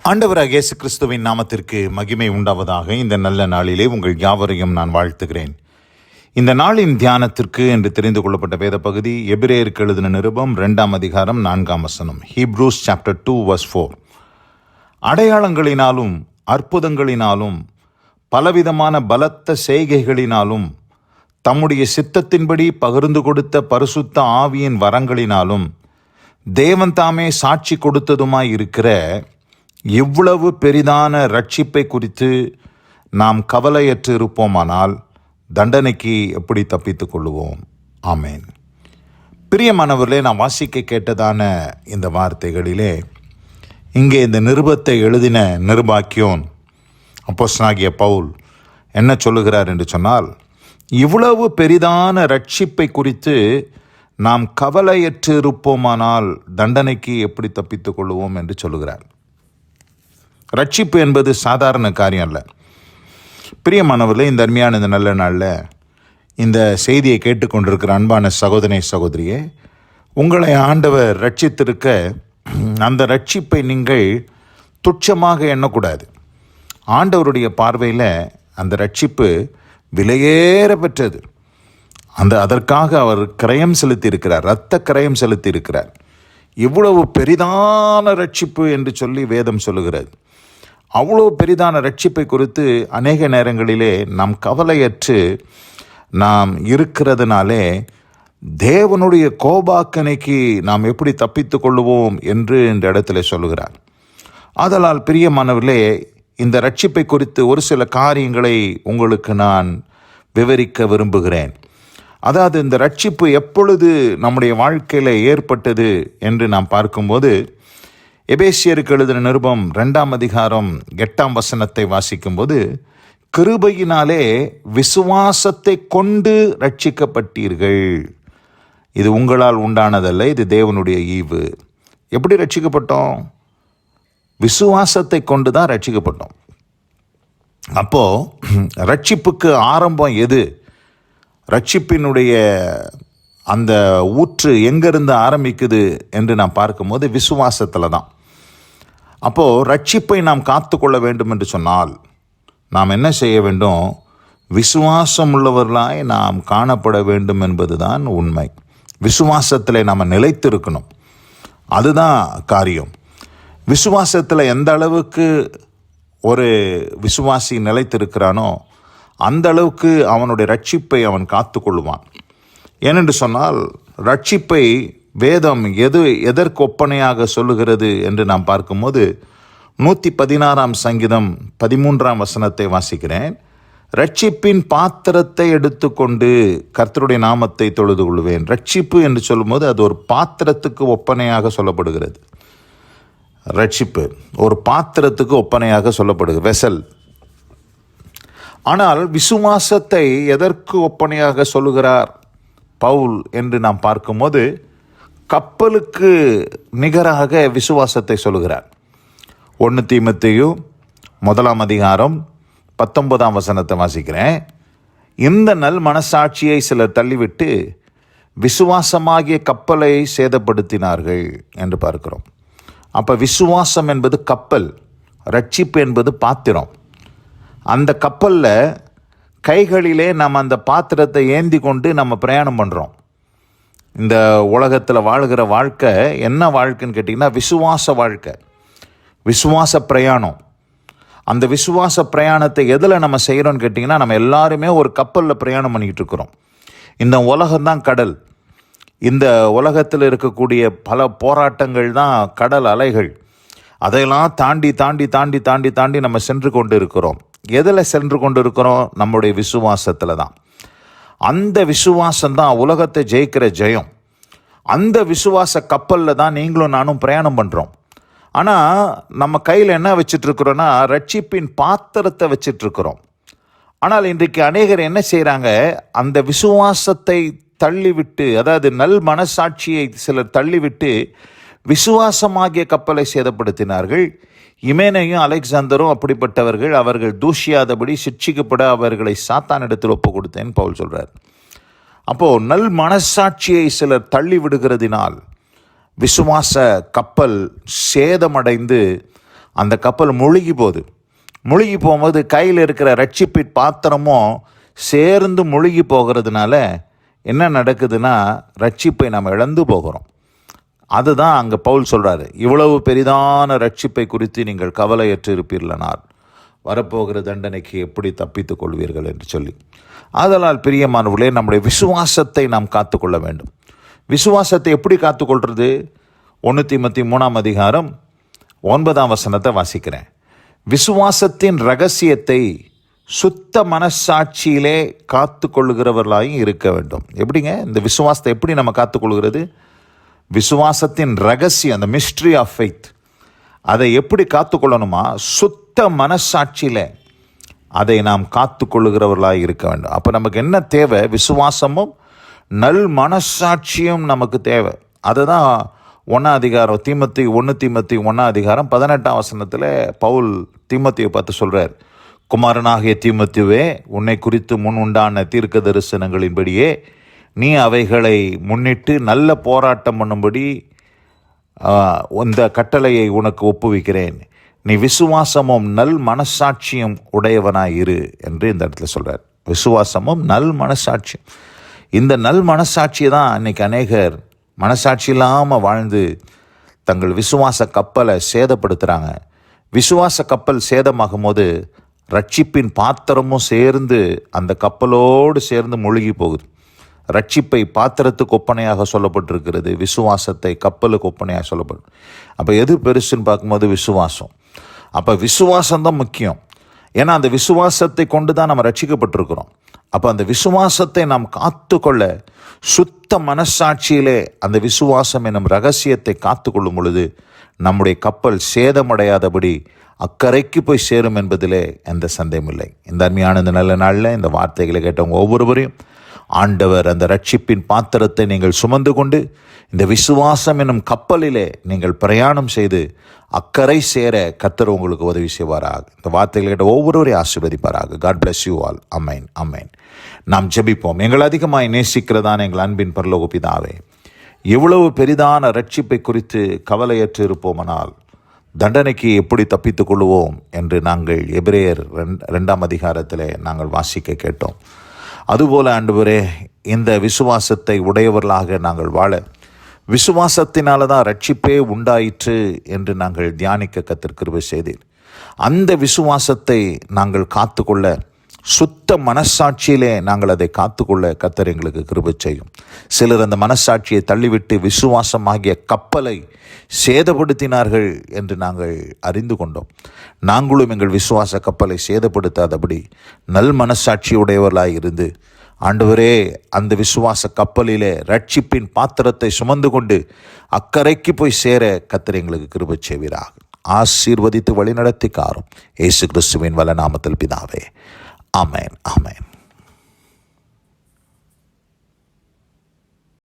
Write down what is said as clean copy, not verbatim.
ஆண்டவராகிய இயேசு கிறிஸ்துவின் நாமத்திற்கு மகிமை உண்டாவதாக. இந்த நல்ல நாளிலே உங்கள் யாவரையும் நான் வாழ்த்துகிறேன். இந்த நாளின் தியானத்திற்கு என்று தெரிந்து கொள்ளப்பட்ட வேத பகுதி எபிரேயருக்கு எழுதின நிருபம் 2ஆம் அதிகாரம் 4ஆம் வசனம். Hebrews chapter 2 verse 4. அடையாளங்களினாலும் அற்புதங்களினாலும் பலவிதமான பலத்த செய்கைகளினாலும் தம்முடைய சித்தத்தின்படி பகிர்ந்து கொடுத்த பரிசுத்த ஆவியின் வரங்களினாலும் தேவன் தாமே சாட்சி கொடுத்ததுமாய் இருக்கிற இவ்வளவு பெரிதான ரட்சிப்பை குறித்து நாம் கவலையற்று இருப்போமானால் தண்டனைக்கு எப்படி தப்பித்துக் கொள்ளுவோம்? ஆமேன். பிரியமானவர்களே, நான் வாசிக்க கேட்டதான இந்த வார்த்தைகளிலே இங்கே இந்த நிருபத்தை எழுதின நிருபாக்கியோன் அப்போஸ்தலனாகிய பவுல் என்ன சொல்லுகிறார் என்று சொன்னால், இவ்வளவு பெரிதான ரட்சிப்பை குறித்து நாம் கவலையற்று இருப்போமானால் தண்டனைக்கு எப்படி தப்பித்துக் கொள்ளுவோம் என்று சொல்லுகிறார். ரட்சிப்பு என்பது சாதாரண காரியம் அல்ல. பிரியமானவர்களே, இந்த அருமையான இந்த நல்ல நாளில் இந்த செய்தியை கேட்டுக்கொண்டிருக்கிற அன்பான சகோதரனே சகோதரியே, உங்களை ஆண்டவர் ரட்சித்திருக்க அந்த ரட்சிப்பை நீங்கள் துச்சமாக எண்ணக்கூடாது. ஆண்டவருடைய பார்வையில் அந்த ரட்சிப்பு விலையேற பெற்றது. அதற்காக அவர் கிரயம் செலுத்தியிருக்கிறார், இரத்த கிரயம் செலுத்தியிருக்கிறார். இவ்வளவு பெரிதான ரட்சிப்பு என்று சொல்லி வேதம் சொல்லுகிறது. அவ்வளோ பெரிதான ரட்சிப்பை குறித்து அநேக நேரங்களிலே நாம் கவலையற்று நாம் இருக்கிறதுனாலே தேவனுடைய கோபாக்கனைக்கு நாம் எப்படி தப்பித்து கொள்ளுவோம் என்று இந்த இடத்துல சொல்லுகிறார். ஆதலால் பிரியமானவர்களே, இந்த ரட்சிப்பை குறித்து ஒரு சில காரியங்களை உங்களுக்கு நான் விவரிக்க விரும்புகிறேன். அதாவது இந்த ரட்சிப்பு எப்பொழுது நம்முடைய வாழ்க்கையில் ஏற்பட்டது என்று நாம் பார்க்கும்போது, எபேசியருக்கு எழுதின நிருபம் 2ஆம் அதிகாரம் 8ஆம் வசனத்தை வாசிக்கும்போது, கிருபையினாலே விசுவாசத்தை கொண்டு ரட்சிக்கப்பட்டீர்கள், இது உங்களால் உண்டானதல்ல, இது தேவனுடைய ஈவு. எப்படி ரட்சிக்கப்பட்டோம்? விசுவாசத்தை கொண்டு தான் ரட்சிக்கப்பட்டோம். அப்போது ரட்சிப்புக்கு ஆரம்பம் எது? ரட்சிப்பினுடைய அந்த ஊற்று எங்கேருந்து ஆரம்பிக்குது என்று நாம் பார்க்கும்போது விசுவாசத்தில் தான். அப்போது ரட்சிப்பை நாம் காத்து கொள்ள வேண்டும் என்று சொன்னால் நாம் என்ன செய்ய வேண்டும்? விசுவாசம் உள்ளவர்களாய் நாம் காணப்பட வேண்டும் என்பது தான் உண்மை. விசுவாசத்தில் நாம் நிலைத்திருக்கணும், அதுதான் காரியம். விசுவாசத்தில் எந்த அளவுக்கு ஒரு விசுவாசி நிலைத்திருக்கிறானோ அந்த அளவுக்கு அவனுடைய ரட்சிப்பை அவன் காத்து கொள்ளுவான். ஏனென்று சொன்னால் ரட்சிப்பை வேதம் எதற்கு ஒப்பனையாக சொல்லுகிறது என்று நாம் பார்க்கும்போது 116ஆம் சங்கீதம் 13ஆம் வசனத்தை வாசிக்கிறேன். ரட்சிப்பின் பாத்திரத்தை எடுத்துக்கொண்டு கர்த்தருடைய நாமத்தை தொழுது கொள்வேன். ரட்சிப்பு என்று சொல்லும்போது அது ஒரு பாத்திரத்துக்கு ஒப்பனையாக சொல்லப்படுகிறது. ரட்சிப்பு ஒரு பாத்திரத்துக்கு ஒப்பனையாக சொல்லப்படுகிறது, வெசல். ஆனால் விசுவாசத்தை எதற்கு ஒப்பனையாக சொல்லுகிறார் பவுல் என்று நாம் பார்க்கும்போது, கப்பலுக்கு நிகராக விசுவாசத்தை சொல்லுகிறார். 1 தீமோத்தேயு 1ஆம் அதிகாரம் 19ஆம் வசனத்தை வாசிக்கிறேன். இந்த நல் மனசாட்சியை சிலர் தள்ளிவிட்டு விசுவாசமாகிய கப்பலை சேதப்படுத்தினார்கள் என்று பார்க்கிறோம். அப்போ விசுவாசம் என்பது கப்பல், ரட்சிப்பு என்பது பாத்திரம். அந்த கப்பலில் கைகளிலே நம்ம அந்த பாத்திரத்தை ஏந்தி கொண்டு நம்ம பிரயாணம் பண்ணுறோம். இந்த உலகத்தில் வாழ்கிற வாழ்க்கை என்ன வாழ்க்கைன்னு கேட்டிங்கன்னா விசுவாச வாழ்க்கை, விசுவாச பிரயாணம். அந்த விசுவாச பிரயாணத்தை எதில் நம்ம செய்கிறோன்னு கேட்டிங்கன்னா, நம்ம எல்லாருமே ஒரு கப்பலில் பிரயாணம் பண்ணிக்கிட்டு இருக்கிறோம். இந்த உலகம்தான் கடல். இந்த உலகத்தில் இருக்கக்கூடிய பல போராட்டங்கள் தான் கடல் அலைகள். அதையெல்லாம் தாண்டி தாண்டி தாண்டி தாண்டி தாண்டி நம்ம சென்று கொண்டு இருக்கிறோம். எதில் சென்று கொண்டு இருக்கிறோம்? நம்முடைய விசுவாசத்தில் தான். அந்த விசுவாசம்தான் உலகத்தை ஜெயிக்கிற ஜெயம். அந்த விசுவாச கப்பலில் தான் நீங்களும் நானும் பிரயாணம் பண்ணுறோம். ஆனால் நம்ம கையில் என்ன வச்சிட்ருக்கிறோன்னா, ரட்சிப்பின் பாத்திரத்தை வச்சிட்ருக்கிறோம். ஆனால் இன்றைக்கு அநேகர் என்ன செய்கிறாங்க? அந்த விசுவாசத்தை தள்ளிவிட்டு, அதாவது நல் மனசாட்சியை சிலர் தள்ளிவிட்டு விசுவாசமாகிய கப்பலை சேதப்படுத்தினார்கள். இமேனையும் அலெக்சாந்தரும் அப்படிப்பட்டவர்கள். அவர்கள் தூஷியாதபடி சிட்சிக்கப்பட அவர்களை சாத்தானிடத்தில் ஒப்பு கொடுத்தேன்னு பவுல் சொல்கிறார். அப்போது நல் மனசாட்சியை சிலர் தள்ளி விடுகிறதினால் விசுவாச கப்பல் சேதமடைந்து அந்த கப்பல் முழுகி போகுது. முழுகி போகும்போது கையில் இருக்கிற ரட்சிப்பின் பாத்திரமும் சேர்ந்து முழுகி போகிறதுனால என்ன நடக்குதுன்னா, ரட்சிப்பை நம்ம இழந்து போகிறோம். அதுதான் அங்கே பவுல் சொல்கிறாரு, இவ்வளவு பெரிதான ரட்சிப்பை குறித்து நீங்கள் கவலையற்று இருப்பீர்களானால் வரப்போகிற தண்டனைக்கு எப்படி தப்பித்துக் கொள்வீர்கள் என்று சொல்லி. ஆதலால் பிரியமானவர்களே, நம்முடைய விசுவாசத்தை நாம் காத்துக்கொள்ள வேண்டும். விசுவாசத்தை எப்படி காத்துக்கொள்வது? 1 தீமோத்தேயு 3:9 வாசிக்கிறேன். விசுவாசத்தின் இரகசியத்தை சுத்த மனசாட்சியிலே காத்து கொள்ளுகிறவர்களாயும் இருக்க வேண்டும். எப்படிங்க இந்த விசுவாசத்தை எப்படி நம்ம காத்துக்கொள்கிறது? விசுவாசத்தின் ரகசியம், அந்த மிஸ்ட்ரி ஆஃப் ஃபெய்த், அதை எப்படி காத்துக்கொள்ளணுமா? சுத்த மனசாட்சியில் அதை நாம் காத்துக்கொள்ளுகிறவர்களாக இருக்க வேண்டும். அப்போ நமக்கு என்ன தேவை? விசுவாசமும் நல் மனசாட்சியும் நமக்கு தேவை. அதுதான் 1 தீமோத்தேயு 1:18 பவுல் தீமோத்தேயுவை பார்த்து சொல்கிறார், குமாரனாகிய தீமோத்தேயுவே, உன்னை குறித்து முன் உண்டான தீர்க்க தரிசனங்களின்படியே நீ அவைகளை முன்னிட்டு நல்ல போராட்டம் பண்ணும்படி இந்த கட்டளையை உனக்கு ஒப்புவிக்கிறேன். நீ விசுவாசமும் நல் மனசாட்சியும் உடையவனாய் இரு என்று இந்த இடத்துல சொல்கிறார். விசுவாசமும் நல் மனசாட்சியும். இந்த நல் மனசாட்சியை தான் இன்றைக்கி அநேகர் மனசாட்சி இல்லாமல் வாழ்ந்து தங்கள் விசுவாச கப்பலை சேதப்படுத்துகிறாங்க. விசுவாச கப்பல் சேதமாகும் போது ரட்சிப்பின் பாத்திரமும் சேர்ந்து அந்த கப்பலோடு சேர்ந்து முழுகி போகுது. ரட்சிப்பை பாத்திரத்துக்கு ஒப்பனையாக சொல்லப்பட்டிருக்கிறது, விசுவாசத்தை கப்பலுக்கு ஒப்பனையாக சொல்லப்படும். அப்போ எது பெருசுன்னு பார்க்கும்போது விசுவாசம். அப்போ விசுவாசம்தான் முக்கியம். ஏன்னா அந்த விசுவாசத்தை கொண்டு தான் நம்ம ரட்சிக்கப்பட்டிருக்கிறோம். அப்போ அந்த விசுவாசத்தை நாம் காத்துக்கொள்ள சுத்த மனசாட்சியிலே அந்த விசுவாசம் என்னும் ரகசியத்தை காத்து கொள்ளும் பொழுது நம்முடைய கப்பல் சேதமடையாதபடி அக்கறைக்கு போய் சேரும் என்பதிலே எந்த சந்தேகமில்லை. இந்த அருமையான இந்த நல்ல நாளில் இந்த வார்த்தைகளை கேட்டவங்க ஒவ்வொருவரையும் ஆண்டவர் அந்த ரட்சிப்பின் பாத்திரத்தை நீங்கள் சுமந்து கொண்டு இந்த விசுவாசம் என்னும் கப்பலிலே நீங்கள் பிரயாணம் செய்து அக்கறை சேர கர்த்தர் உங்களுக்கு உதவி செய்வாராக. இந்த வார்த்தைகளை கேட்ட ஒவ்வொருவரையும் ஆசீர்வதிப்பாராக. God bless you all. Amen, amen. நாம் ஜெபிப்போம். எங்கள் அதிகமாய் நேசிக்கிறதான எங்கள் அன்பின் பரலோக பிதாவே, எவ்வளவு பெரிதான ரட்சிப்பை குறித்து கவலையற்று இருப்போமானால் தண்டனைக்கு எப்படி தப்பித்துக் கொள்வோம் என்று நாங்கள் எபிரேயர் 2 நாங்கள் வாசிக்க கேட்டோம். அதுபோல ஆண்டவரே, இந்த விசுவாசத்தை உடையவர்களாக நாங்கள் வாழ விசுவாசத்தினால தான் ரட்சிப்பே உண்டாயிற்று என்று நாங்கள் தியானிக்க கர்த்தர் கிருபை செய்தீர். அந்த விசுவாசத்தை நாங்கள் காத்துக்கொள்ள சுத்த மனசாட்சியிலே நாங்கள் அதை காத்துக்கொள்ள கர்த்தர் எங்களுக்கு கிருபை செய்யும். சிலர் அந்த மனசாட்சியை தள்ளிவிட்டு விசுவாசமாகிய கப்பலை சேதப்படுத்தினார்கள் என்று நாங்கள் அறிந்து கொண்டோம். நாங்களும் எங்கள் விசுவாச கப்பலை சேதப்படுத்தாதபடி நல் மனசாட்சியுடையவர்களாய் இருந்து ஆண்டவரே, அந்த விசுவாச கப்பலிலே ரட்சிப்பின் பாத்திரத்தை சுமந்து கொண்டு அக்கறைக்கு போய் சேர கர்த்தர் எங்களுக்கு கிருபை செய்வீராக. ஆசீர்வதித்து வழிநடத்தி காரும் இயேசு கிறிஸ்துவின் வல்ல நாமத்தில் பிதாவே. ஆமென், ஆமென்.